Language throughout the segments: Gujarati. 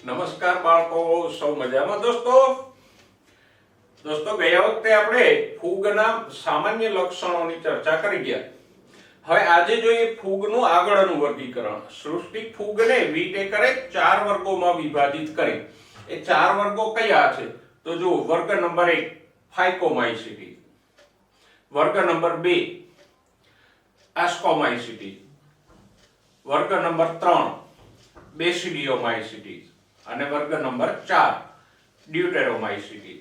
નમસ્કાર બાળકો, સૌ મજામાં? દોસ્તો ગયા વખતે આપણે ફૂગના સામાન્ય લક્ષણોની ચર્ચા કરી ગયા. હવે આજે જોઈએ ફૂગનું આગળનું વર્ગીકરણ. સૃષ્ટિ ફૂગને વિટેકરે 4 વર્ગોમાં વિભાજિત કરી. એ 4 વર્ગો કયા છે? તો જો વર્ગ નંબર 1 ફાઇકોમાઇસીટી, વર્ગ નંબર 2 એસ્કોમાઇસીટી, વર્ગ નંબર 3 બેસિડિયોમાઇસીટી અને વર્ગ નંબર 4 ડ્યુટેરોમાઇસીટી.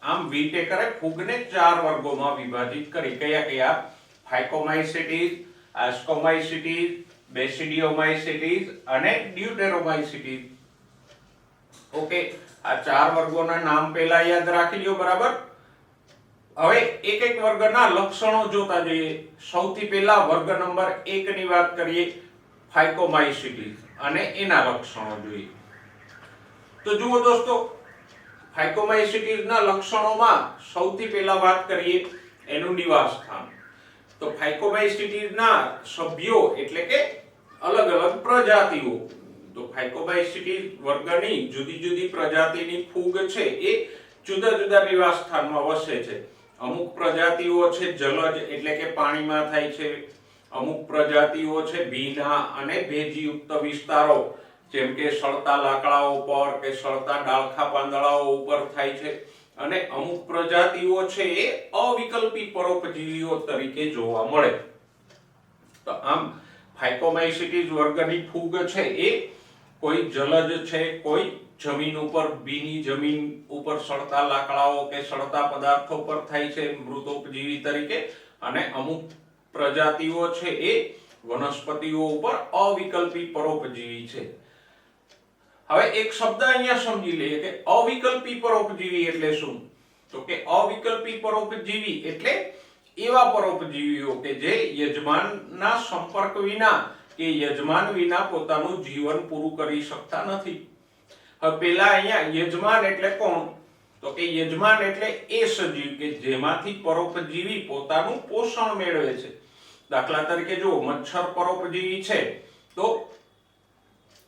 આમ વિટેકરે ફૂગને 4 વર્ગોમાં વિભાજિત કરી. કયા કયા? ફાઇકોમાઇસીટી, એસ્કોમાઇસીટી, બેસિડિયોમાઇસીટી અને ડ્યુટેરોમાઇસીટી. ઓકે, આ 4 વર્ગોના નામ પહેલા યાદ રાખી લો. બરાબર. હવે એક એક વર્ગના લક્ષણો જોતા જઈએ. સૌથી પહેલા વર્ગ નંબર 1 ની વાત કરીએ, ફાઇકોમાઇસીટી, અને એના લક્ષણો જોઈએ. તો જુઓ દોસ્તો, ફાઇકોમાઇસીટીના લક્ષણોમાં સૌથી પહેલા વાત કરીએ એનું નિવાસસ્થાન. તો ફાઇકોમાઇસીટીના સભ્યો એટલે કે અલગ અલગ પ્રજાતિઓ. તો ફાઇકોમાઇસીટી વર્ગની જુદી જુદી પ્રજાતિની ફૂગ છે એ જુદા જુદા નિવાસસ્થાનમાં વસે છે. અમુક પ્રજાતિઓ છે જલજ એટલે કે પાણીમાં થાય છે. અમુક પ્રજાતિઓ છે ભીના અને ભેજયુક્ત વિસ્તારો, જેમ કે સળતા લાકડાઓ પર કે સળતા ડાળખા પાંદડાઓ ઉપર થાય છે. અને અમુક પ્રજાતિઓ છે એ અવિકલ્પી પરોપજીવીઓ તરીકે જોવા મળે. તો આમ ફાઇકોમાઇસીટી વર્ગની ફૂગ છે એ કોઈ જલજ છે, કોઈ જમીન ઉપર ભીની જમીન ઉપર સળતા લાકડાઓ કે સળતા પદાર્થો પર થાય છે મૃતોપજીવી તરીકે. અને અમુક પ્રજાતિઓ છે એ વનસ્પતિઓ ઉપર અવિકલ્પી પરોપજીવી છે. હવે એક શબ્દ અહીંયા સમજી લઈએ કે અવિકલ્પી પરોપજીવી એટલે શું? તો કે અવિકલ્પી પરોપજીવી એટલે એવા પરોપજીવીઓ કે જે યજમાનના સંપર્ક વિના કે યજમાન વિના પોતાનું જીવન પૂરું કરી શકતા નથી. હવે પહેલા અહીંયા યજમાન એટલે કોણ? તો કે યજમાન એટલે એ સજીવ કે જેમાંથી પરોપજીવી પોતાનું પોષણ મેળવે છે. દાખલા તરીકે જો મચ્છર પરોપજીવી છે તો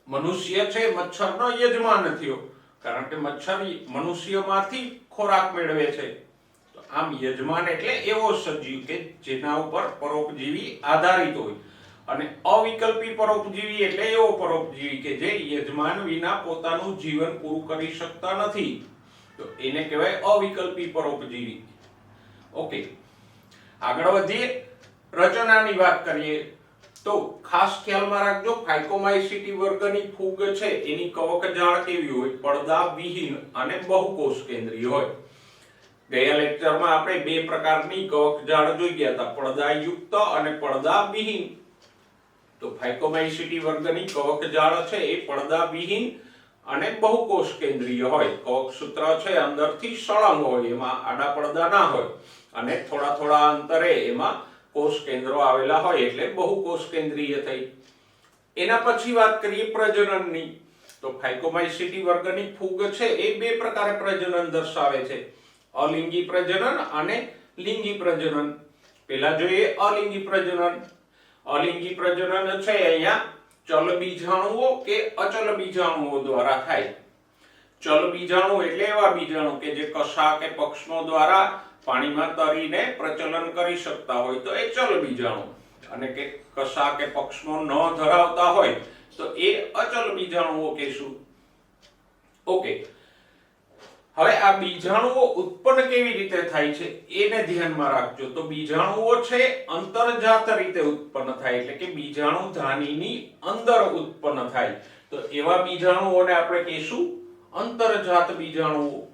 મનુષ્ય છે મચ્છરનો યજમાન થયો, કારણ કે મચ્છર મનુષ્યમાંથી ખોરાક મેળવે છે. તો આમ યજમાન એટલે એવો સજીવ કે જેના ઉપર પરોપજીવી આધારિત હોય. અને અવિકલ્પી પરોપજીવી એટલે એવો પરોપજીવી કે જે યજમાન વિના પોતાનું જીવન પૂરું કરી શકતા નથી. તો એને કહેવાય અવિકલ્પી પરોપજીવી. ઓકે, આગળ વધીએ. રચનાની વાત કરીએ તો ખાસ ખ્યાલમાં રાખજો, ફાઇકોમાઇસીટી વર્ગની ફૂગ છે એની કવકજાળ કેવી હોય? પડદા વિહીન અને બહુકોષ કેન્દ્રીય હોય. ગયા લેક્ચરમાં આપણે 2 પ્રકારની કવકજાળ જોઈ ગયા હતા, પડદાયુક્ત અને પડદા વિહીન. તો ફાઇકોમાઇસીટી વર્ગની કવકજાળ છે એ પડદા વિહીન અને બહુકોષ કેન્દ્રીય હોય. કવકસૂત્ર છે અંદરથી સળંગ હોય, એમાં આડા પડદા ના હોય, અને થોડા થોડા અંતરે એમાં કોષ કેન્દ્રો આવેલા હોય એટલે બહુકોષ કેન્દ્રીય થઈ. એના પછી વાત કરીએ પ્રજનનની. તો ફાઇકોમાઇસીટી વર્ગની ફૂગ છે એ 2 પ્રકારે પ્રજનન દર્શાવે છે, અલિંગી પ્રજનન અને લિંગી પ્રજનન. પહેલા જોઈએ અલિંગી પ્રજનન. અલિંગી પ્રજનન છે અહીંયા ચલ બીજાણુઓ કે અચલ બીજાણુઓ દ્વારા થાય. ચલ બીજાણુ એટલે એવા બીજાણુ કે જે કશા કે પક્ષમો દ્વારા પાણીમાં તરીને પ્રચલન કરી શકતા હોય તો એ ચલ બીજાણુ, અને કે કશા કે પક્ષમો ન ધરાવતા હોય તો એ અચલ બીજાણુઓ કહેશું. ઓકે, હવે આ બીજાણુઓ ઉત્પન્ન કેવી રીતે થાય છે એને ધ્યાનમાં રાખજો. તો બીજાણુઓ છે અંતર્જાત રીતે ઉત્પન્ન થાય, એટલે કે બીજાણુ ધાનીની અંદર ઉત્પન્ન થાય. તો એવા બીજાણુઓને આપણે કહીશું અંતર્જાત બીજાણુઓ.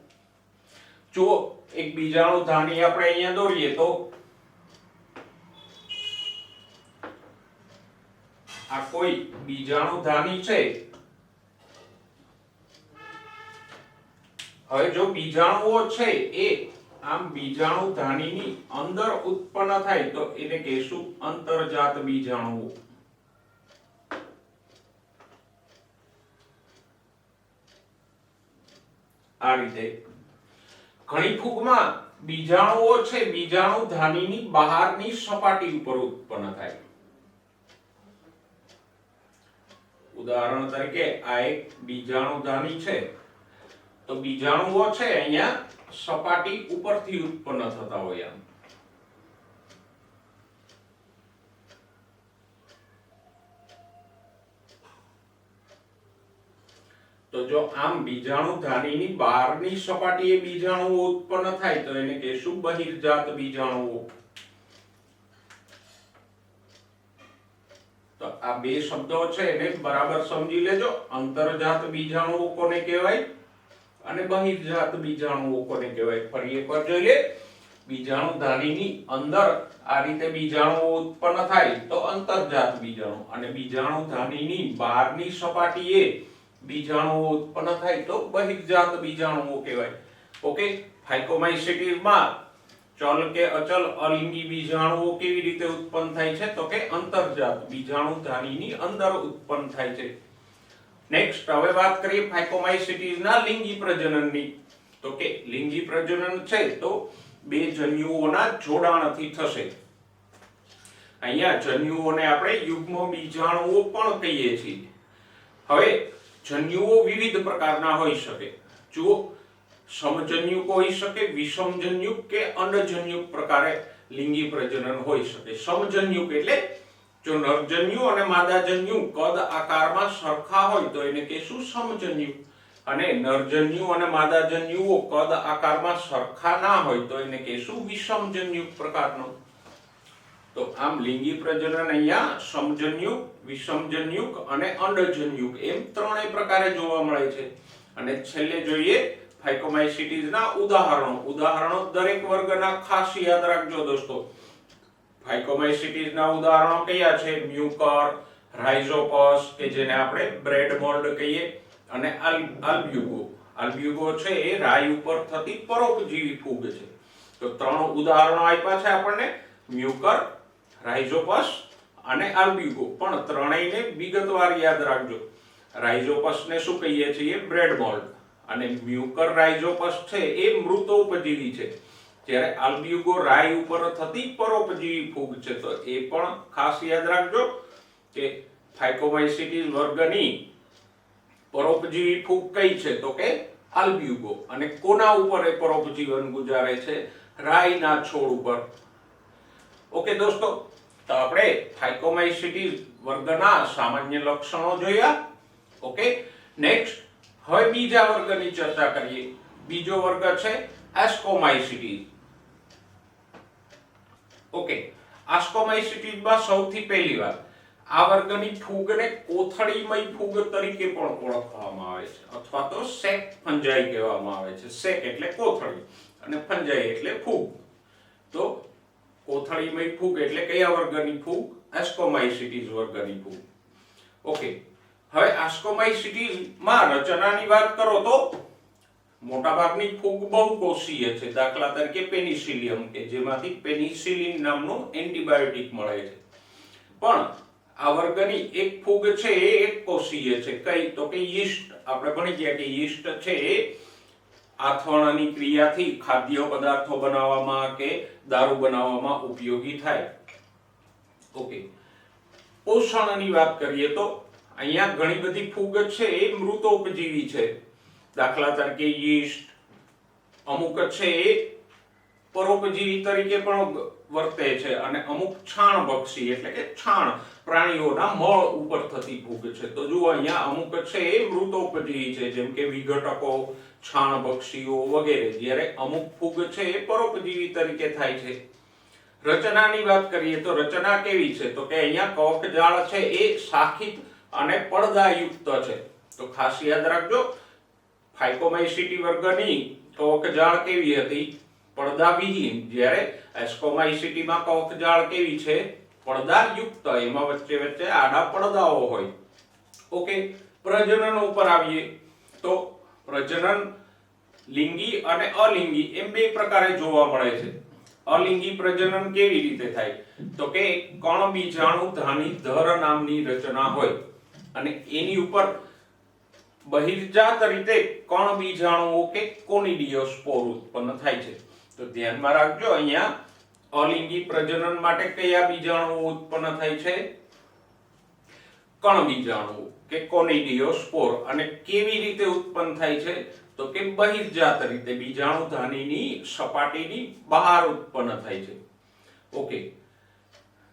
જો એક બીજાણુ ધાની આપણે અહીંયા દોરીએ તો આ કોઈ બીજાણુ ધાની છે. હવે જો બીજાણુઓ છે એ આમ બીજાણુ ધાનીની અંદર ઉત્પન્ન થાય તો એને કહેશું અંતર્જાત બીજાણુઓ. આ રીતે ઘણી ફૂગમાં બીજાણુઓ છે બીજાણુ ધાનીની બહારની સપાટી ઉપર ઉત્પન્ન થાય. ઉદાહરણ તરીકે આ એક બીજાણુ ધાની છે, તો બીજાણુઓ છે અહીંયા સપાટી ઉપરથી ઉત્પન્ન થતા હોય. આમ તો જો આમ બીજાણુ ધાનીની બહારની સપાટીએ બીજાણુઓ ઉત્પન્ન થાય તો એને કહેશું બહિર્જાત બીજાણુઓ. તો આ બે શબ્દો છે એને બરાબર સમજી લેજો. અંતર્જાત બીજાણુઓ કોને કહેવાય અને બહિર્જાત બીજાણુઓ કોને કહેવાય. ફરી એકવાર જોઈ લે. બીજાણુ ધાનીની અંદર આ રીતે બીજાણુઓ ઉત્પન્ન થાય તો અંતર્જાત બીજાણુ, અને બીજાણુ ધાનીની બહારની સપાટીએ બીજાણુઓ ઉત્પન્ન થાય તો બહિર્જાત બીજાણુઓ કહેવાય. ઓકે, ફાઇકોમાઇસિટીસમાં ચલ કે અચલ અલિંગી બીજાણુઓ કેવી રીતે ઉત્પન્ન થાય છે તો કે અંતર્જાત બીજાણુ ધાનીની અંદર ઉત્પન્ન થાય છે. નેક્સ્ટ હવે વાત કરીએ ફાઇકોમાઇસિટીસના લિંગી પ્રજનનની. તો કે લિંગી પ્રજનન છે તો બે જન્યુઓના જોડાણથી થશે. અહીંયા જન્યુઓને આપણે યુગ્મ બીજાણુઓ પણ કહીએ છીએ. હવે જન્યુઓ વિવિધ પ્રકારના હોઈ શકે. જુઓ, સમજન્યુક હોઈ શકે, વિષમજન્યુક કે અંડજન્યુક પ્રકારે લિંગી પ્રજનન હોઈ શકે. સમજન્યુક એટલે જો નરજન્યુ અને માદાજન્યુ કદ આકારમાં સરખા હોય તો એને કહેશું સમજન્યુક, અને નરજન્યુ અને માદાજન્યુઓ કદ આકારમાં સરખા ના હોય તો એને કહેશું વિષમજન્યુક પ્રકારનો. તો આમ લિંગી પ્રજનન અહીંયા સમજન્યુક, વિષમજન્યુક અને અંડજન્યુક એમ ત્રણેય પ્રકારે જોવા મળે છે. અને છેલ્લે જોઈએ ફાઇકોમાઇસિટીસના ઉદાહરણો. ઉદાહરણો દરેક વર્ગના ખાસ યાદ રાખજો દોસ્તો. ફાઇકોમાઇસિટીસના ઉદાહરણો કયા છે? મ્યુકર, રાઇઝોપસ કે જેને આપણે બ્રેડ મોલ્ડ કહીએ, અને આલ્બ્યુગો. આલ્બ્યુગો છે એ રાઈ ઉપર થતી પરોપજીવી ફૂગ છે. તો ત્રણ ઉદાહરણો આપ્યા છે આપણને, મ્યુકર, રાઇઝોપસ અને આલ્બ્યુગો. પણ ત્રણેયને વિગતવાર યાદ રાખજો. રાઇઝોપસને શું કહીએ છીએ? Bread mould. અને મ્યુકર રાઇઝોપસ છે એ મૃતોપજીવી છે, જ્યારે આલ્બ્યુગો રાઈ ઉપર થતી પરોપજીવી ફૂગ છે. તો એ પણ ખાસ યાદ રાખજો કે ફાઇકોમાઇસિટીસ વર્ગની પરોપજીવી ફૂગ કઈ છે તો કે આલ્બ્યુગો. અને કોના ઉપર એ પરોપજીવન ગુજારે છે? રાઈના છોડ ઉપર. ઓકે દોસ્તો, તો આપણે ફાઇકોમાઇસિટીસ વર્ગના સામાન્ય લક્ષણો જોયા. ઓકે, નેક્સ્ટ હવે બીજા વર્ગની ચર્ચા કરીએ. બીજો વર્ગ છે એસ્કોમાઇસિટીસ. ઓકે, એસ્કોમાઇસિટીસમાં સૌથી પહેલી વાત, આ વર્ગની ફૂગને કોથળીમય ફૂગ તરીકે પણ ઓળખવામાં આવે છે, અથવા તો સેક ફંજાઈ કહેવામાં આવે છે. સેક એટલે કોથળી અને ફંજાઈ એટલે ફૂગ. તો કોથળીમય ફૂગ એટલે કયા વર્ગની ફૂગ? એસ્કોમાઇસિટીસ વર્ગની ફૂગ. ઓકે, હવે એસ્કોમાઇસિટીસમાં રચનાની વાત કરો તો મોટાભાગની ફૂગ બહુકોષીય છે. દાખલા તરીકે પેનિસિલિયમ કે જેમાંથી પેનિસિલિન નામનું એન્ટીબાયોટિક મળે છે. પણ આ વર્ગની એક ફૂગ છે એ એકકોષીય છે. કઈ તો કે યીસ્ટ. આપણે ભણી ગયા કે યીસ્ટ છે એ આથવણની ક્રિયાથી ખાદ્ય પદાર્થો બનાવવામાં કે દારૂ બનાવવામાં ઉપયોગી થાય. ઓકે, પોષણની વાત કરીએ તો અહીંયા ઘણી બધી ફૂગ છે એ મૃતોપજીવી છે. દાખલા તરીકે યીસ્ટ અમુક છે એ પરોપજીવી તરીકે પણ વર્તે છે, અને અમુક છાણભક્ષી એટલે કે છાણ પ્રાણીઓના મળ ઉપર થતી ફૂગ છે. તો જુઓ અહીંયા અમુક છે એ મૃતોપજીવી છે, જેમ કે વિઘટકો, છાણભક્ષીઓ વગેરે, જ્યારે અમુક ફૂગ છે એ પરોપજીવી તરીકે થાય છે. રચનાની વાત કરીએ તો રચના કેવી છે તો કે અહીંયા કવકજાળ છે એ શાખિત અને પડદાયુક્ત છે. તો ખાસ યાદ રાખજો, ફાઇકોમાઇસિટી વર્ગની કવકજાળ કેવી હતી? પડદાવિહીન. જ્યારે એસ્કોમાઇસિટીમાં કવકજાળ કેવી છે? પડદાયુક્ત. એમાં વચ્ચે વચ્ચે આડા પડદાઓ હોય. ઓકે, પ્રજનન ઉપર આવીએ તો પ્રજનન લિંગી અને અલિંગી એમ બે પ્રકારે જોવા મળે છે. અલિંગી પ્રજનન કેવી રીતે થાય તો કે કણ બીજાણુ ધાની ધર નામની રચના હોય, અને એની ઉપર બહિર્જાત રીતે કણ બીજાણુઓ કે કોનિડિયોસ્પોર ઉત્પન્ન થાય છે. તો ધ્યાનમાં રાખજો, અહીંયા અલિંગી પ્રજનન માટે કયા બીજાણુઓ ઉત્પન્ન થાય છે? કણ બીજાણુઓ કે કોનિડિયોસ્પોર. અને કેવી રીતે ઉત્પન્ન થાય છે? તો કે બહિર્જાત રીતે, બીજાણુ ધાનીની સપાટીની બહાર ઉત્પન્ન થાય છે. ઓકે,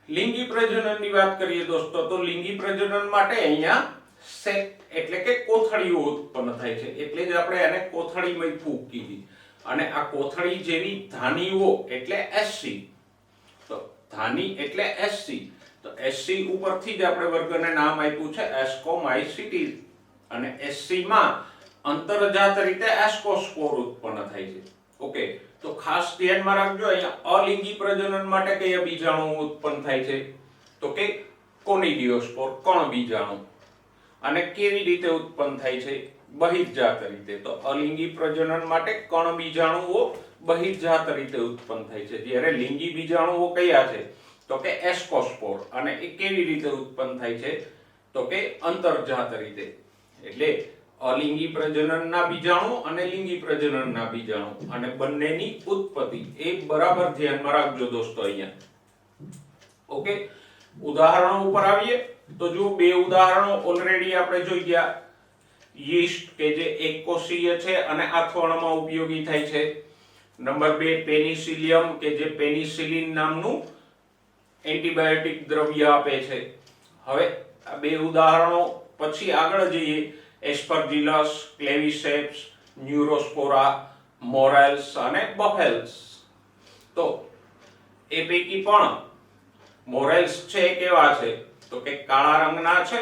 લિંગી પ્રજનનની વાત કરીએ દોસ્તો, તો લિંગી પ્રજનન માટે અહીંયા સેક એટલે કે કોથળીઓ ઉત્પન્ન થાય છે, એટલે જ આપણે એને કોથળીમય ફૂગ કીધી. અને આ કોથળી જેવી ધાનીઓ એટલે એસસી. તો ધાની એટલે એસસી, તો એસસી ઉપરથી જ આપણે વર્ગને નામ આપ્યું છે એસ્કોમાઇસિટીઝ. અને એસસી માં અંતર્જાત રીતે એસ્કોસ્પોર ઉત્પન્ન થાય છે. ઓકે, તો ખાસ ધ્યાનમાં રાખજો, અહીંયા અલિંગી પ્રજનન માટે કયા બીજાણુ ઉત્પન્ન થાય છે? તો કે કોનિડિયોસ્પોર, કણ બીજાણુ. અને કેવી રીતે ઉત્પન્ન થાય છે? બહિર્જાત રીતે. તો અલિંગી પ્રજનન માટે કણ બીજાણુઓ બહિર્જાત રીતે ઉત્પન્ન થાય છે, જ્યારે લિંગી બીજાણુઓ કયા છે? તો કે એસ્કોસ્પોર. અને એ કેવી રીતે ઉત્પન્ન થાય છે? તો કે અંતર્જાત રીતે. એટલે અલિંગી પ્રજનનના બીજાણુ અને લિંગી પ્રજનનના બીજાણુ અને બંનેની ઉત્પત્તિ એ બરાબર ધ્યાનમાં રાખજો દોસ્તો અહીંયા. ઓકે, ઉદાહરણો ઉપર આવીએ તો જો બે ઉદાહરણો ઓલરેડી આપણે જોઈ ગયા. યીસ્ટ કે જે એકકોષીય છે અને આથવણમાં ઉપયોગી થાય છે. નંબર 2 પેનિસિલિયમ કે જે પેનિસિલિન નામનું એન્ટીબાયોટિક દ્રવ્ય આપે છે. હવે આ બે ઉદાહરણો પછી આગળ જઈએ. એસ્પરજીલસ, ક્લેવિસેપ્સ, ન્યુરોસ્પોરા, મોરેલ્સ અને બફેલ્સ. તો એ પૈકી પણ મોરેલ્સ છે કેવા છે? તો કે કાળા રંગના છે.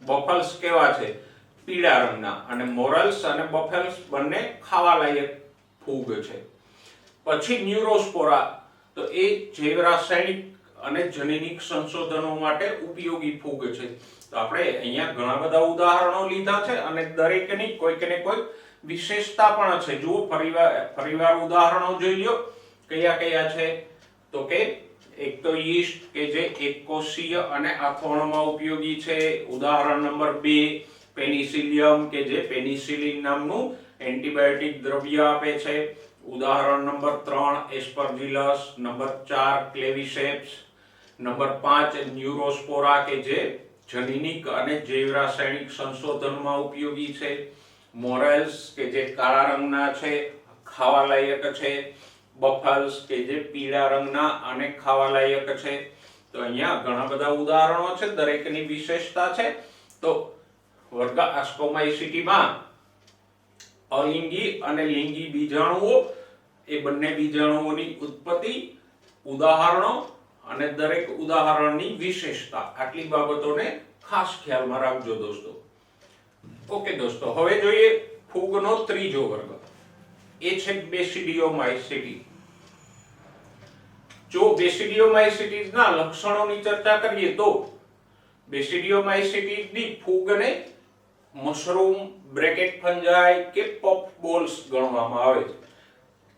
બફલ્સ કેવા છે? પીળા રંગના. અને મોરેલ્સ અને બફેલ્સ બંને ખાવા લાયક ફૂગ છે. પછી ન્યુરોસ્પોરા, તો એ જૈવ રાસાયણિક અને જનીનિક સંશોધનો માટે ઉપયોગી ફૂગ છે. તો આપણે અહીંયા ઘણા બધા ઉદાહરણો લીધા છે અને દરેકની કોઈક ને કોઈક વિશેષતા પણ છે. જુઓ, ફરીવાર ઉદાહરણો જોઈ લો કયા કયા છે. તો કે એક તો યીસ્ટ કે જે એકકોષીય અને આથવણમાં ઉપયોગી છે. ઉદાહરણ નંબર 2 પેનિસિલિયમ કે જે પેનિસિલિન નામનું એન્ટીબાયોટિક દ્રવ્ય આપે છે. ઉદાહરણ નંબર 3 એસ્પરજીલસ. નંબર 4 ક્લેવિસેપ્સ. નંબર 5 ન્યુરોસ્પોરા કે જે જનીનિક અને જૈવ રાસાયણિક સંશોધનમાં ઉપયોગી છે. મોરેલ્સ કે જે કાળા રંગના છે, ખાવા લાયક છે. બફલ્સ કે જે પીળા રંગના અને ખાવા લાયક છે. તો અહીંયા ઘણા બધા ઉદાહરણો છે, દરેકની વિશેષતા છે. તો વર્ગ એસ્કોમાઇસિટીમાં અલિંગી અને લિંગી બીજાણુઓ એ બંને બીજાણુઓની ઉત્પત્તિ, ઉદાહરણો અને દરેક ઉદાહરણની વિશેષતા, આટલી બાબતોને ખાસ ખ્યાલમાં રાખજો દોસ્તો. ઓકે દોસ્તો, હવે જોઈએ ફૂગનો ત્રીજો વર્ગ, એ છે બેસિડિયોમાઇસિટી. જો બેસિડિયોમાઇસિટીઝના લક્ષણોની ચર્ચા કરીએ તો બેસિડિયોમાઇસિટીઝની ફૂગને મશરૂમ, બ્રેકેટ ફંજાઈ કે પફ બોલ્સ ગણવામાં આવે છે.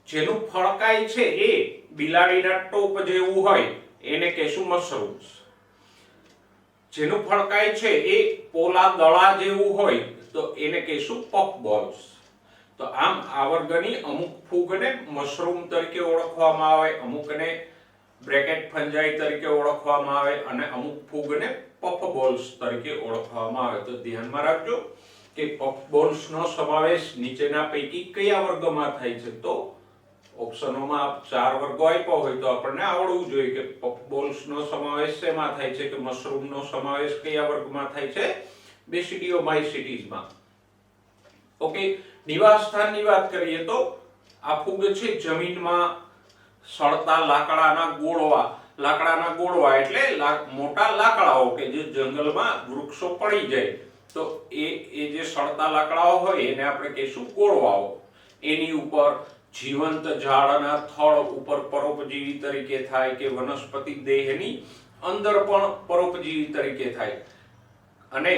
જેનું ફળકાય છે એ બિલાડીના ટોપ જેવું હોય એને કહેશું મશરૂમ્સ. જેનું ફળકાય છે એ પોલા દડા જેવું હોય તો એને કહેશું પફ બોલ્સ. તો આમ આ વર્ગની અમુક ફૂગને મશરૂમ તરીકે ઓળખવામાં આવે, અમુકને બ્રેકેટ ફંજાઈ તરીકે ઓળખવામાં આવે અને અમુક ફૂગને પફ બોલ્સ તરીકે ઓળખવામાં આવે. તો ધ્યાનમાં રાખજો કે પફ બોલ્સનો સમાવેશ નીચેના પૈકી કયા વર્ગમાં થાય છે? તો ઓપ્શનોમાં 4 વર્ગો આપ્યા હોય તો આપણને આવડવું જોઈએ કે પફ બોલ્સનો સમાવેશ શેમાં થાય છે, કે મશરૂમનો સમાવેશ કયા વર્ગમાં થાય છે? બેસિડિયોમાઇસિટીઝમાં. ઓકે, નિવાસસ્થાનની વાત કરીએ તો આ ફૂગ છે જમીનમાં સળતા લાકડાના ગોળવા એટલે મોટા લાકડાઓ કે જે જંગલમાં વૃક્ષો પડી જાય તો એ જે સળતા લાકડાઓ હોય એને આપણે કહીશું ગોળવાઓ. એની ઉપર જીવંત ઝાડના થડ ઉપર પરોપજીવી તરીકે થાય કે વનસ્પતિ દેહની અંદર પણ પરોપજીવી તરીકે થાય. અને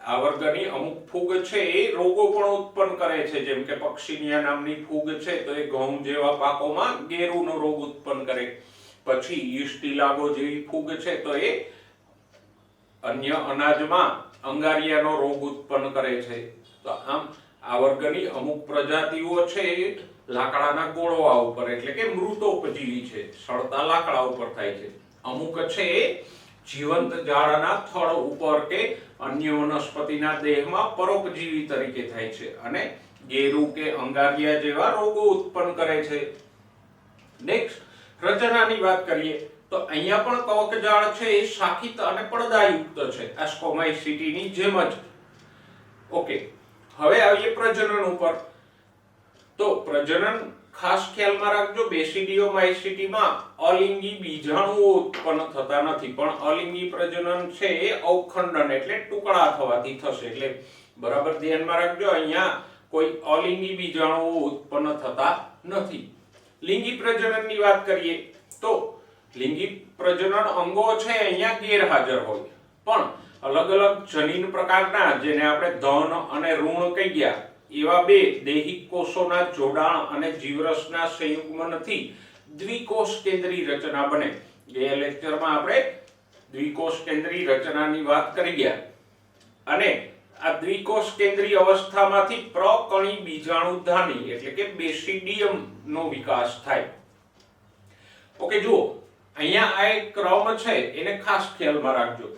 આ વર્ગની અમુક ફૂગ છે એ રોગો પણ ઉત્પન્ન કરે છે, જેમ કે પક્ષીનિયા નામની ફૂગ છે તો એ ઘઉં જેવા પાકોમાં ગેરુનો રોગ ઉત્પન્ન કરે. પછી ઈસ્ટિલાગો જેવી ફૂગ છે તો એ અન્ય અનાજમાં અંગારિયાનો રોગ ઉત્પન્ન કરે છે. તો આમ આ વર્ગની અમુક પ્રજાતિઓ છે લાકડાના ગોળવા ઉપર, એટલે કે મૃતોપજીવી છે, સળતા લાકડા ઉપર થાય છે. અમુક છે એ જીવંત ઝાડના થડ ઉપર કે અન્ય વનસ્પતિના દેહમાં પરોપજીવી તરીકે થાય છે અને ગેરુ કે અંગારિયા જેવા રોગો ઉત્પન્ન કરે છે. નેક્સ્ટ રચનાની વાત કરીએ તો અહીંયા પણ કવકજાળ છે એ શાખિત અને પડદાયુક્ત છે, એસ્કોમાઇસીટીની જેમ જ. ઓકે, હવે આવીએ પ્રજનન ઉપર. તો પ્રજનન ખાસ ખ્યાલમાં રાખજો, બેસિડિયોમાઇસીટીમાં અલિંગી બીજાણુઓ ઉત્પન્ન થતા નથી, પણ અલિંગી પ્રજનન છે એ અવખંડન એટલે ટુકડા થવાથી થશે. એટલે બરાબર ધ્યાનમાં રાખજો, અહીંયા કોઈ અલિંગી બીજાણુઓ ઉત્પન્ન થતા નથી. લિંગી પ્રજનનની વાત કરીએ તો લિંગી પ્રજનન અંગો છે અહીંયા ગેરહાજર હોય, પણ અલગ અલગ જનીન પ્રકારના, જેને આપણે ધન અને ઋણ કહીએ, એવા બે દૈહિક કોષોના જોડાણ અને જીવરસના સંયુગ્મનથી દ્વિકોષ કેન્દ્રી રચના બને. ગયા લેક્ચરમાં આપણે દ્વિકોષ કેન્દ્રી રચનાની વાત કરી ગયા, અને આ દ્વિકોષ કેન્દ્રી અવસ્થામાંથી પ્રકણી બીજાણુધાની એટલે કે બેસિડિયમ નો વિકાસ થાય. ઓકે, જુઓ અહીંયા આ એક ક્રમ છે એને ખાસ ખ્યાલમાં રાખજો.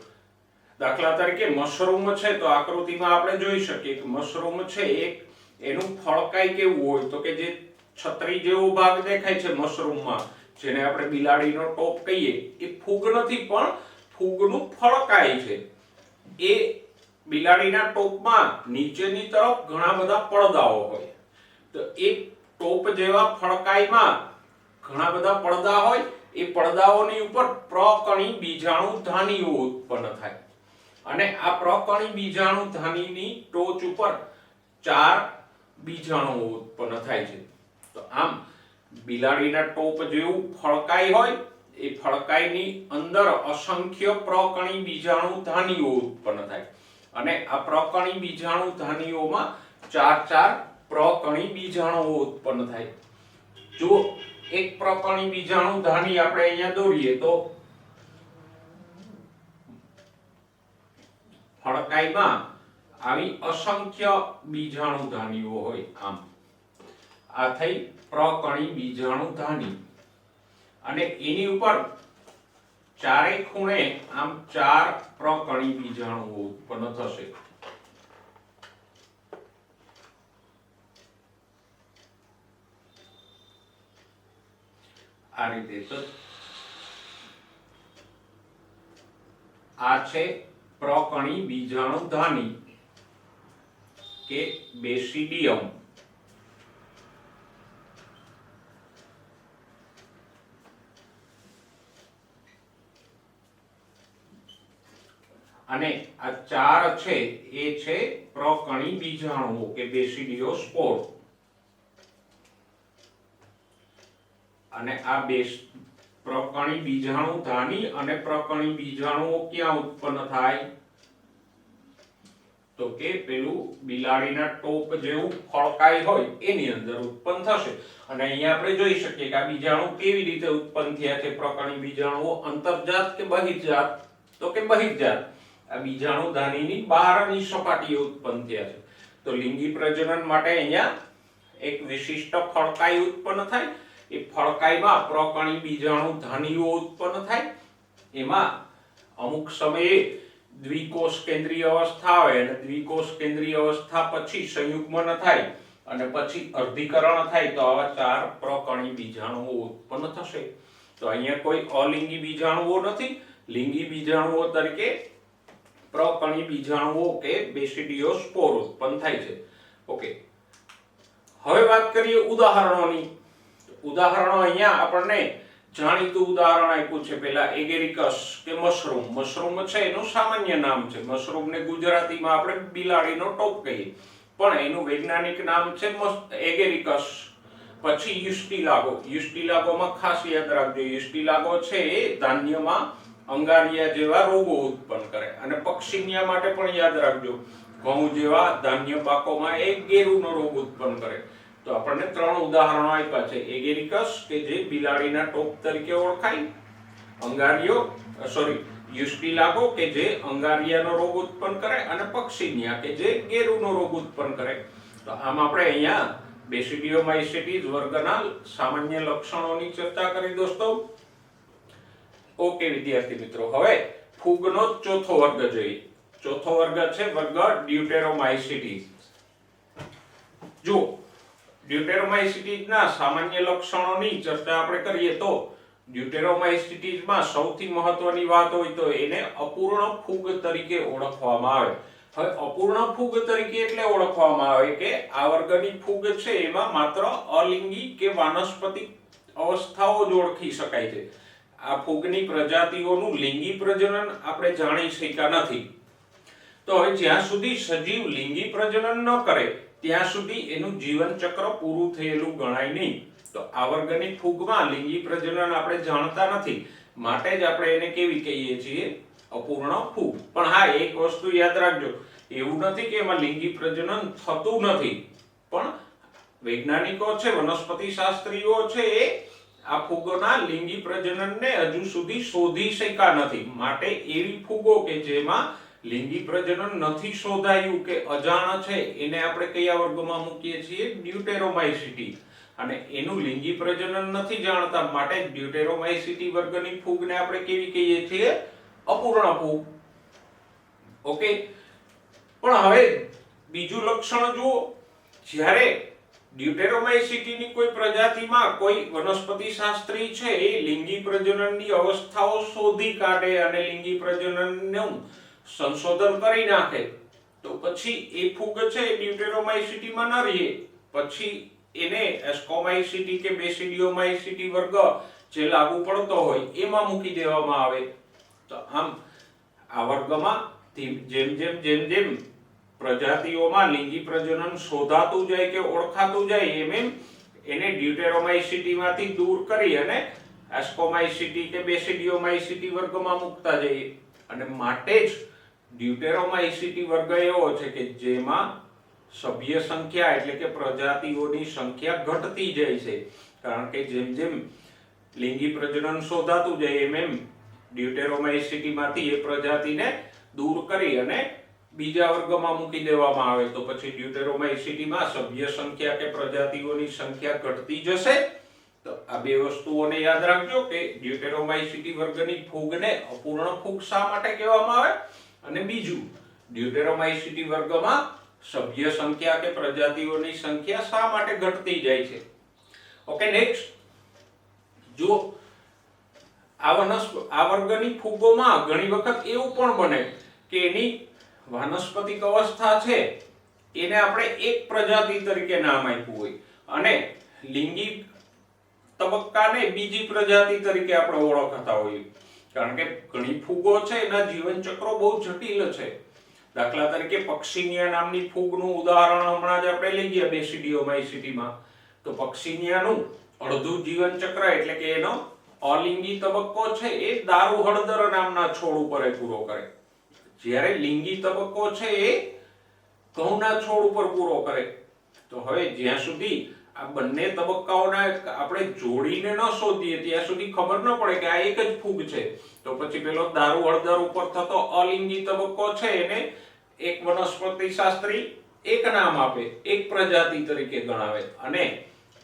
દાખલા તરીકે મશરૂમ છે તો આકૃતિમાં આપણે જોઈ શકીએ કે મશરૂમ છે એનું ફળકાઈ કેવું હોય, તો કે જે છત્રી જેવો ભાગ દેખાય છે મશરૂમમાં, જેને આપણે બિલાડીનો ટોપ કહીએ, એ ફૂગ નથી પણ ફૂગનું ફળકાઈ છે. એ બિલાડીના ટોપમાં નીચેની તરફ ઘણા બધા પડદાઓ હોય, તો એ ટોપ જેવા ફળકાઈમાં ઘણા બધા પડદા હોય. એ પડદાઓની ઉપર પ્રકણી બીજાણુધાનીઓ ઉત્પન્ન થાય, અને આ પ્રકણી બીજાણુધાનીની ટોચ ઉપર 4 બીજાણુઓ ઉત્પન્ન થાય છે. તો આમ બિલાડીના ટોપ જેવું ફળકાઈ હોય, એ ફળકાઈની અંદર અસંખ્ય પ્રકણી બીજાણુધાનીઓ ઉત્પન્ન થાય, અને આ પ્રકણી બીજાણુધાનીઓમાં 4 પ્રકણી બીજાણુઓ ઉત્પન્ન થાય. જો એક પ્રકણી બીજાણુધાની આપણે અહીંયા દોરીએ તો ફળકાઈમાં આવી અસંખ્ય બીજાણુધાનીઓ હોય. આમ આ થઈ પ્રકણી બીજાણુધાની, અને એની ઉપર ચારે ખૂણે આમ 4 પ્રકણી બીજાણુઓ ઉત્પન્ન થશે. આ રીતે તો આ છે પ્રકણી બીજાણુધાની કે બેસિડિયમ. અને આ 4 છે એ છે પ્રકણી બીજાણુઓ કે બેસિડિયોસ્પોર. અને આ પ્રકણી બીજાણુધાની અને પ્રકણી બીજાણુઓ ક્યાં ઉત્પન્ન થાય, તો કે પેલું બિલાડીના ટોપ જેવું ફળકાઈ હોય એની અંદર ઉત્પન્ન થશે. અને અહીંયા આપણે જોઈ શકીએ કે આ બીજાણુ કેવી રીતે ઉત્પન્ન થયા છે. પ્રકણી બીજાણુઓ અંતર્જાત કે બહિર્જાત, તો કે બહિર્જાત. આ બીજાણુધાનીની બહારની સપાટીએ ઉત્પન્ન થયા છે. તો લિંગી પ્રજનન માટે અહીંયા એક વિશિષ્ટ ફળકાઈ ઉત્પન્ન થાય. એ ફળકાઈમાં પ્રકણી બીજાણુધાનીઓ ઉત્પન્ન થાય. એમાં અમુક સમયે દ્વિકોષ કેન્દ્રીય અવસ્થા આવે, અને દ્વિકોષ કેન્દ્રીય અવસ્થા પછી સંયુગ્મન થાય, અને પછી અર્ધીકરણ થાય, તો આવા 4 પ્રકણી બીજાણુઓ ઉત્પન્ન થશે. તો અહીંયા કોઈ અલિંગી બીજાણુઓ નથી. લિંગી બીજાણુઓ તરીકે પ્રકણી બીજાણુઓ કે બેસિડિયોસ્પોર ઉત્પન્ન થાય છે. ઓકે, હવે વાત કરીએ ઉદાહરણોની. ઉદાહરણો અહીંયા આપણને જાણીતું ઉદાહરણ આપ્યું છે પેલા એગેરિકસ કે મશરૂમ. મશરૂમ છે એનું સામાન્ય નામ છે. મશરૂમને ગુજરાતીમાં આપણે બિલાડીનો ટોપ કહીએ, પણ એનું વૈજ્ઞાનિક નામ છે એગેરિકસ. પછી યુસ્ટિલાગો. યુસ્ટિલાગોમાં ખાસ યાદ રાખજો, યુસ્ટિલાગો છે એ ધાન્યમાં અંગારિયા જેવા રોગો ઉત્પન્ન કરે. અને પક્ષીનિયા માટે પણ યાદ રાખજો, ઘઉં જેવા ધાન્ય પાકોમાં એ ગેરુનો રોગ ઉત્પન્ન કરે. તો આપણને 3 ઉદાહરણો આપ્યા છે. એગેરિકસ કે જે બિલાડીના ટોપ તરીકે ઓળખાય, યુસ્ટિલાગો કે જે અંગારિયાનો રોગ ઉત્પન્ન કરે, અને પક્ષીનિયા કે જે ગેરુનો રોગ ઉત્પન્ન કરે. તો આમ આપણે અહીંયા બેસિડિયોમાઇસિટીઝ વર્ગના સામાન્ય લક્ષણોની ચર્ચા કરી દોસ્તો. ઓકે વિદ્યાર્થી મિત્રો, હવે ફૂગનો ચોથો વર્ગ જોઈએ. ચોથો વર્ગ છે વર્ગ ડ્યુટેરોમાઇસિટીઝ. જો ડ્યુટેરોમાઇસિટીઝના સામાન્ય લક્ષણોની ચર્ચા આપણે કરીએ તો ડ્યુટેરોમાઇસિટીઝમાં સૌથી મહત્વની વાત હોય તો એને અપૂર્ણ ફૂગ તરીકે ઓળખવામાં આવે. હવે અપૂર્ણ ફૂગ તરીકે એટલે ઓળખવામાં આવે કે આ વર્ગની ફૂગ છે એમાં માત્ર અલિંગી કે વાનસ્પતિક અવસ્થાઓ જ ઓળખી શકાય છે. આ ફૂગની પ્રજાતિઓનું લિંગી પ્રજનન આપણે જાણી શક્યા નથી. તો હવે જ્યાં સુધી સજીવ લિંગી પ્રજનન ન કરે ત્યાં સુધી એનું જીવન ચક્ર પૂરું થયેલું ગણાય નહીં. તો આ વર્ગની ફૂગમાં લિંગી પ્રજનન આપણે જાણતા નથી, માટે જ આપણે એને કેવી કહીએ છીએ? અપૂર્ણ ફૂગ. પણ હા, એક વસ્તુ યાદ રાખજો, એવું નથી કે એમાં લિંગી પ્રજનન થતું નથી, પણ વૈજ્ઞાનિકો છે, વનસ્પતિ શાસ્ત્રીઓ છે, એ આ ફૂગોના લિંગી પ્રજનનને હજુ સુધી શોધી શક્યા નથી. માટે એવી ફૂગો કે જેમાં લિંગી પ્રજનન નથી શોધાયું કે અજાણ છે એને આપણે કયા વર્ગમાં મૂકીએ છીએ? ડ્યુટેરોમાઇસિટી. અને એનું લિંગી પ્રજનન નથી જાણતા, માટે ડ્યુટેરોમાઇસિટી વર્ગની ફૂગને આપણે કેવી કહીએ છીએ? અપૂર્ણ ફૂગ. ઓકે. પણ હવે બીજું લક્ષણ જુઓ, જ્યારે ડ્યુટેરોમાઇસિટીની કોઈ પ્રજાતિમાં કોઈ વનસ્પતિ શાસ્ત્રી છે એ લિંગી પ્રજનનની અવસ્થાઓ શોધી કાઢે અને લિંગી પ્રજનનનું સંશોધન કરી નાખે, તો પછી એ ફૂગ છે એ ડ્યુટેરોમાઇસિટીમાં ન રહે, પછી એને એસ્કોમાઇસિટી કે બેસિડિયોમાઇસિટી વર્ગ જે લાગુ પડતો હોય એમાં મૂકી દેવામાં આવે. તો આમ આ વર્ગમાં જેમ જેમ પ્રજાતિઓમાં લિંગી પ્રજનન શોધાતું જાય કે ઓળખાતું જાય એમ એને ડ્યુટેરોમાઇસિટીમાંથી દૂર કરી અને એસ્કોમાઇસિટી કે બેસિડિયોમાઇસિટી વર્ગમાં મૂકતા જઈએ. અને માટે જ ડ્યુટેરોમાઇસિટી વર્ગ એવો છે કે જેમાં સભ્ય સંખ્યા એટલે કે પ્રજાતિઓની સંખ્યા ઘટતી જાય છે, કારણ કે જેમ જેમ લિંગી પ્રજનન શોધાતું જાય એમ ડ્યુટેરોમાઇસિટીમાંથી એ પ્રજાતિને દૂર કરી અને બીજા વર્ગમાં મૂકી દેવામાં આવે. તો પછી ડ્યુટેરોમાઇસિટીમાં સભ્ય સંખ્યા કે પ્રજાતિઓની સંખ્યા ઘટતી જશે. તો આ બે વસ્તુઓને યાદ રાખજો કે ડ્યુટેરોમાઇસિટી વર્ગની ફૂગને અપૂર્ણ ફૂગ શા માટે કહેવામાં આવે, અને બીજું ડ્યુટેરોમાઇસિટી વર્ગમાં સભ્ય સંખ્યા કે પ્રજાતિઓની સંખ્યા શા માટે ઘટતી જાય છે. Okay, next. જો આ વર્ગની ફૂગોમાં ઘણી વખત એવું પણ બને કે એની વાનસ્પતિક અવસ્થા છે એને આપણે એક પ્રજાતિ તરીકે નામ આપ્યું હોય અને લિંગી તબક્કાને બીજી પ્રજાતિ તરીકે આપણે ઓળખતા હોઈએ, કારણ કે ઘણી ફૂગો છે એના જીવન ચક્રો બહુ જટિલ છે. દાખલા તરીકે પક્ષીનિયા નામની ફૂગનું ઉદાહરણ હમણાં જ આપણે લઈ ગયા બેસિડિયોમાઇસિટીમાં. તો પક્ષીનિયાનું અડધું જીવન ચક્ર એટલે કે એનો અલિંગી તબક્કો છે એ દારૂ હળદર નામના છોડ ઉપર પૂરો કરે, જ્યારે લિંગી તબક્કો છે એ ઘઉંના છોડ ઉપર પૂરો કરે. તો હવે જ્યાં સુધી આ બંને તબક્કાઓને આપણે જોડીને ન શોધીએ ત્યાં સુધી ખબર ન પડે કે આ એક જ ફૂગ છે. તો પછી પેલો દારૂ હળદર ઉપર થતો અલિંગી તબક્કો છે એને એક વનસ્પતિ શાસ્ત્રી એક નામ આપે, એક પ્રજાતિ તરીકે ગણાવે, અને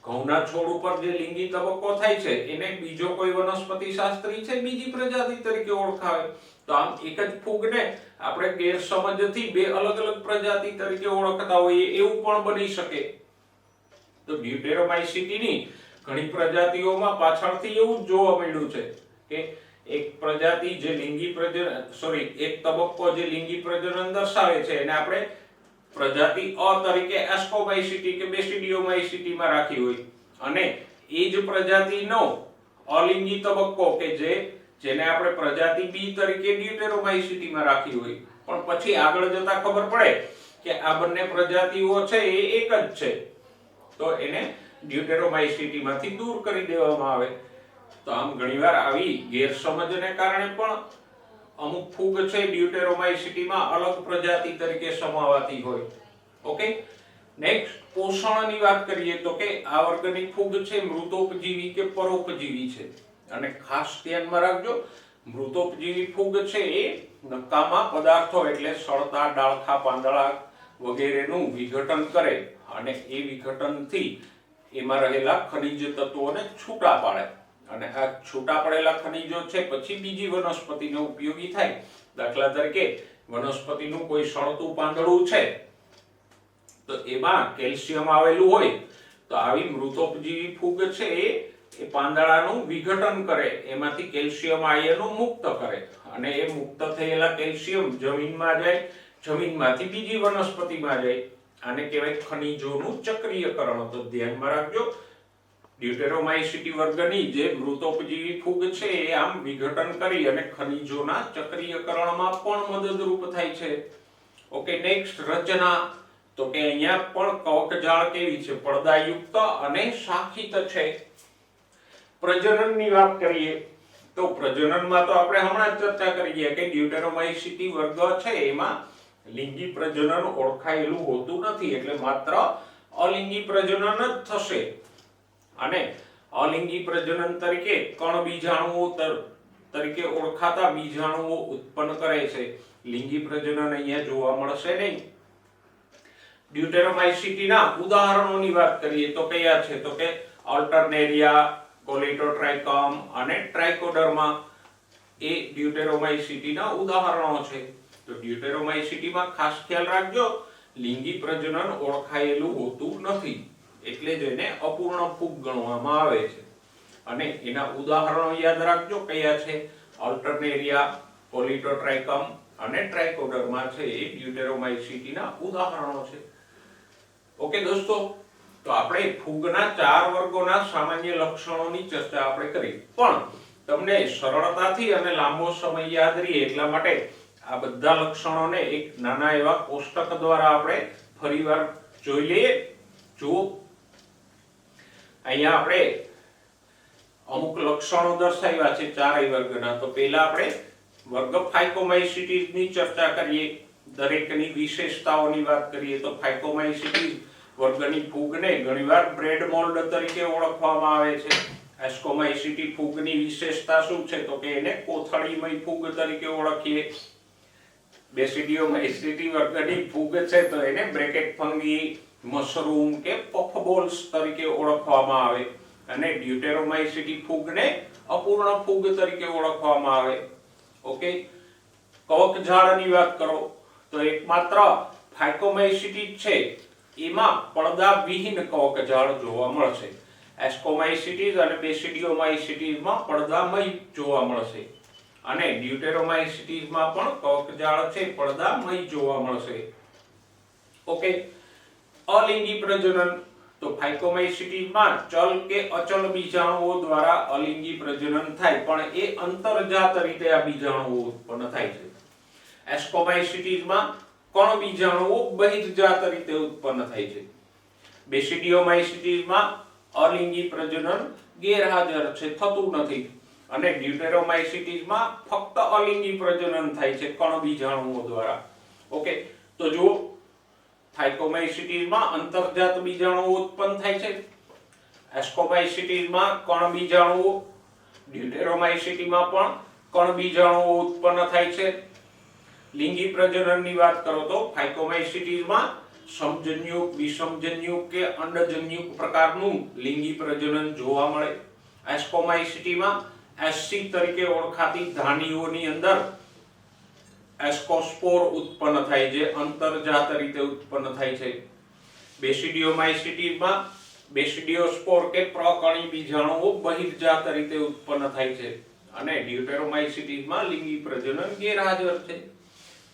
ઘઉંના છોડ ઉપર જે લિંગી તબક્કો થાય છે એને બીજો કોઈ વનસ્પતિ શાસ્ત્રી છે બીજી પ્રજાતિ તરીકે ઓળખાવે. તો આમ એક જ ફૂગને આપણે ગેરસમજથી બે અલગ અલગ પ્રજાતિ તરીકે ઓળખતા હોઈએ એવું પણ બની શકે. તો ડ્યુટેરોમાઇસિટીની ઘણી પ્રજાતિઓમાં પાછળથી એવું જ જોવા મળ્યું છે કે એક પ્રજાતિ જે લિંગી પ્રજનન એક તબક્કો જે લિંગી પ્રજનન દર્શાવે છે એને આપણે પ્રજાતિ અ તરીકે એસ્કોમાઇસિટી કે બેસિડિયોમાઇસિટીમાં રાખી હોય, અને એ જ પ્રજાતિનો અલિંગી તબક્કો કે જેને આપણે પ્રજાતિ બી તરીકે ડ્યુટેરોમાઇસિટીમાં રાખી હોય, પણ પછી આગળ જતા ખબર પડે કે આ બંને પ્રજાતિઓ છે એ એક જ છે, તો એને ડ્યુટેરોમાઇસિટીમાંથી દૂર કરી દેવામાં આવે. તો આમ ઘણીવાર આવી ગેરસમજને કારણે પણ અમુક ફૂગ છે ડ્યુટેરોમાઇસિટીમાં અલગ પ્રજાતિ તરીકે સમાવાતી હોય. ઓકે, નેક્સ્ટ પોષણની વાત કરીએ તો કે આ વર્ગની ફૂગ છે મૃતોપજીવી કે પરોપજીવી છે, અને ખાસ ધ્યાનમાં રાખજો મૃતોપજીવી ફૂગ છે એ નકામા પદાર્થો એટલે સળતા ડાળખા પાંદડા વગેરેનું વિઘટન કરે અને એ વિઘટનથી એમાં રહેલા ખનિજ તત્વોને છૂટા પાડે અને આ છૂટા પડેલા ખનિજો છે પછી બીજી વનસ્પતિને ઉપયોગી થાય. દાખલા તરીકે વનસ્પતિનું કોઈ સળતું પાંદડું છે તો એમાં કેલ્શિયમ આવેલું હોય તો આવી મૃતોપજીવી ફૂગ છે એ પાંદડાનું વિઘટન કરે, એમાંથી કેલ્શિયમ આયનો મુક્ત કરે અને એ મુક્ત થયેલા કેલ્શિયમ જમીનમાં જાય, જમીનમાંથી બીજી વનસ્પતિમાં જાય. આને કહેવાય ખનિજોનું ચક્રીયકરણ. તો ધ્યાનમાં રાખજો, ડ્યુટેરોમાઇસીટી વર્ગની જે મૃતોપજીવી ફૂગ છે એ આમ વિઘટન કરી અને ખનિજોના ચક્રીયકરણમાં પણ મદદરૂપ થાય છે. ઓકે, નેક્સ્ટ રચના. તો કે અહીંયા પણ કવકજાળ કેવી છે? પડદાયુક્ત અને શાખિત છે. પ્રજનનની વાત કરીએ તો પ્રજનનમાં તો આપણે હમણાં જ ચર્ચા કરી ગયા કે ડ્યુટેરોમાઇસીટી વર્ગ છે એમાં લિંગી પ્રજનન ઓળખાયેલું હોતું નથી, એટલે માત્ર અલિંગી પ્રજનન જ થશે. અને અલિંગી પ્રજનન તરીકે કણ બીજાણુઓ તરીકે ઓળખાતા બીજાણુઓ ઉત્પન્ન કરે છે. લિંગી પ્રજનન અહીંયા જોવા મળશે નહીં. ડ્યુટેરોમાઇસીટીના ઉદાહરણોની વાત કરીએ તો કયા છે? તો કે અલ્ટરનેરિયા, કોલેટોટ્રાઇકમ અને ટ્રાઇકોડર્મા એ ડ્યુટેરોમાઇસીટીના ઉદાહરણો છે. તો ડ્યુટેરોમાઇસીટીમાં ખાસ ખ્યાલ રાખજો, લિંગી પ્રજનન ઓળખાયેલું હોતું નથી, એટલે જ એને અપૂર્ણ ફૂગ ગણવામાં આવે છે. અને એના ઉદાહરણો યાદ રાખજો કયા છે? અલ્ટરનેરિયા, કોલેટોટ્રાઇકમ અને ટ્રાઇકોડર્મા છે એ ડ્યુટેરોમાઇસીટીના ઉદાહરણો છે. ઓકે દોસ્તો, તો આપણે ફૂગના 4 વર્ગોના સામાન્ય લક્ષણોની ચર્ચા આપણે કરી, પણ તમને સરળતાથી અને લાંબો સમય યાદ રહે એટલા માટે આ બધા લક્ષણોને એક નાના એવા કોષ્ટક દ્વારા આપણે ફરીવાર જોઈ લઈએ. જુઓ, અહીંયા આપણે અમુક લક્ષણો દર્શાવ્યા છે 4 વર્ગના. તો પહેલા આપણે વર્ગ ફાઇકોમાઇસીટીઝની ચર્ચા કરીએ, દરેકની વિશેષતાઓની વાત કરીએ. તો ફાઇકોમાઇસીટીઝ વર્ગની ફૂગને ઘણીવાર બ્રેડ મોલ્ડ તરીકે ઓળખવામાં આવે છે. એસ્કોમાઇસીટી ફૂગની વિશેષતા શું છે? તો કે એને કોથળીમય ફૂગ તરીકે ઓળખીએ. બેસિડિયોમાઇસીટી વર્ગની ફૂગ છે તો એને બ્રેકેટ ફંગી, મશરૂમ કે પફબોલ્સ તરીકે ઓળખવામાં આવે. અને ડ્યુટેરોમાઇસીટી ફૂગને અપૂર્ણ ફૂગ તરીકે ઓળખવામાં આવે. ઓકે, કવકજાળની વાત કરો તો એકમાત્ર ફાઇકોમાઇસીટી છે એમાં પડદા વિહીન કવકજાળ જોવા મળશે. એસ્કોમાઇસીટીઝ અને બેસિડિયોમાઇસીટીઝમાં પડદામય જોવા મળશે. અને ડ્યુટેરોમાઇસીટીઝમાં પણ કવકજાળ છે પડદામય જોવા મળશે. ઓકે, અલિંગી પ્રજનન. તો ફાઇકોમાઇસીટીઝમાં ચલ કે અચલ બીજાણુઓ દ્વારા અલિંગી પ્રજનન થાય, પણ એ અંતર્જાત રીતે આ બીજાણુઓ ઉત્પન્ન થાય છે. એસ્કોમાઇસીટીઝમાં કણ બીજાણુઓ બહિર્જાત રીતે ઉત્પન્ન થાય છે. બેસિડિયોમાઇસીટીઝમાં અલિંગી પ્રજનન ગેરહાજર છે, થતું નથી. અને ડ્યુટેરોમાઇસીટીઝમાં ફક્ત અલિંગી પ્રજનન થાય છે કણ બીજાણુઓ દ્વારા. ઓકે, તો જુઓ, ફાઇકોમાઇસીટીઝમાં અંતર્જાત બીજાણુઓ ઉત્પન્ન થાય છે, એસ્કોમાઇસીટીઝમાં કણ બીજાણુઓ, ડ્યુટેરોમાઇસીટીમાં પણ કણ બીજાણુઓ ઉત્પન્ન થાય છે. લિંગી પ્રજનનની વાત કરો તો ફાઇકોમાઇસીટીઝમાં સમજન્યુક, વિષમજન્યુક કે અંડજન્યુક પ્રકારનું લિંગી પ્રજનન જોવા મળે. એસ્કોમાઇસીટીમાં એસસી તરીકે ઓળખાતી ધાનીઓની અંદર એસ્કોસ્પોર ઉત્પન્ન થાય, જે અંતર્જાત રીતે ઉત્પન્ન થાય છે. બેસિડિયોમાઇસીટીઝમાં બેસિડિયોસ્પોર કે પ્રકણી બીજાણુઓ બહિર્જાત રીતે ઉત્પન્ન થાય છે. અને ડ્યુટેરોમાઇસીટીઝમાં લિંગી પ્રજનન ગેરહાજર છે.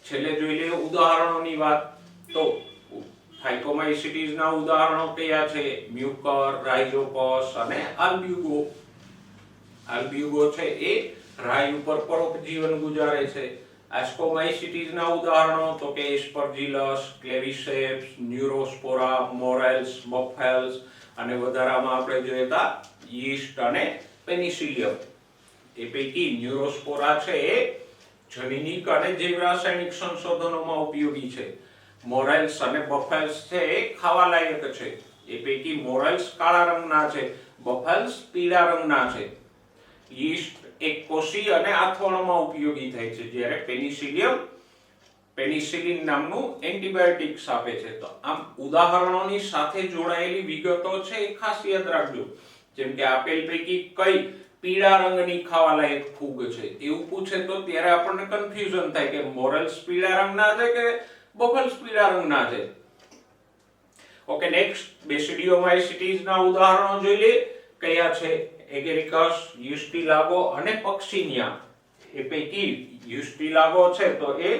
છેલ્લે જોઈ લઈએ ઉદાહરણોની વાત. તો ફાઇકોમાઇસીટીઝના ઉદાહરણો કયા છે? મ્યુકર, રાઇઝોપસ અને આલ્બ્યુગો. આલ્બ્યુગો છે એ રાઈ ઉપર પરોપજીવન ગુજારે છે. એસ્કોમાઇસીટીઝના ઉદાહરણો તો કે એસ્પર્જિલસ, ક્લેવિસેપ્સ, ન્યુરોસ્પોરા, મોરેલ્સ, બફેલ્સ અને વધારામાં આપણે જોઈએ હતા યીસ્ટ અને પેનિસિલિયમ. એ પૈકી ન્યુરોસ્પોરા છે એ જનીનિક અને જૈવરાસાયણિક સંશોધનોમાં ઉપયોગી છે. મોરેલ્સ અને બફેલ્સ છે એ ખાવાલાયક છે. એ પૈકી મોરેલ્સ કાળા રંગના છે, બફેલ્સ પીળા રંગના છે. યીસ્ટ એક કોષી અને આથવણમાં ઉપયોગી થાય છે, જ્યારે પેનિસિલિયમ પેનિસિલિન નામનું એન્ટીબાયોટિક્સ આપે છે. તો આમ ઉદાહરણોની સાથે જોડાયેલી વિગતો છે એ ખાસ યાદ રાખજો. જેમ કે આપેલ પૈકી કઈ પીળા રંગની ખાવાલાયક ફૂગ છે એવું પૂછે તો ત્યારે આપણને કન્ફ્યુઝન થાય કે મોરલ્સ પીળા રંગના છે કે બફલ્સ પીળા રંગના છે. ઓકે, નેક્સ્ટ બેસિડિયોમાઇસિટીઝ ના ઉદાહરણો જોઈ લે. કયા છે? એગેરિકસ, યુસ્ટિલાગો અને પક્સિનિયા. એ પૈકી યુસ્ટિલાગો છે તો એ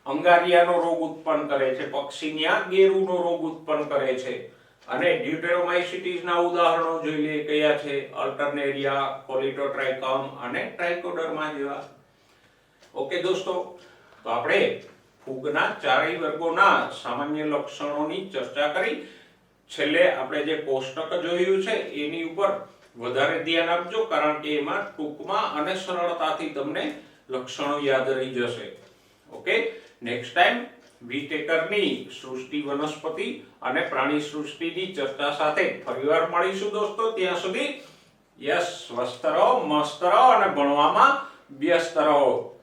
અંગારિયાનો રોગ ઉત્પન્ન કરે છે, પક્સિનિયા ગેરુનો રોગ ઉત્પન્ન કરે છે. અને ડ્યુટેરોમાઇસિટીઝ ના ઉદાહરણો જોઈ લે. કયા છે? અલ્ટરનેરિયા, કોલિટોટ્રાઇકમ અને ટ્રાઇકોડર્મા જેવા. ઓકે દોસ્તો, તો આપણે ફૂગના ચારેય વર્ગોના સામાન્ય લક્ષણોની ચર્ચા કરી. છેલ્લે આપણે જે કોષ્ટક જોયું છે એની ઉપર વધારે ધ્યાન આપજો, કારણ કે એમાં ટૂંકમાં અને સરળતાથી તમને લક્ષણો યાદ રહી જશે. ઓકે, નેક્સ્ટ ટાઈમ વીટેકરની સૃષ્ટિ, વનસ્પતિ અને પ્રાણી સૃષ્ટિની ચર્ચા સાથે ફરીવાર મળીશું દોસ્તો. ત્યાં સુધી યસ, સ્વસ્થ રહો, મસ્ત રહો અને ભણવામાં વ્યસ્ત રહો.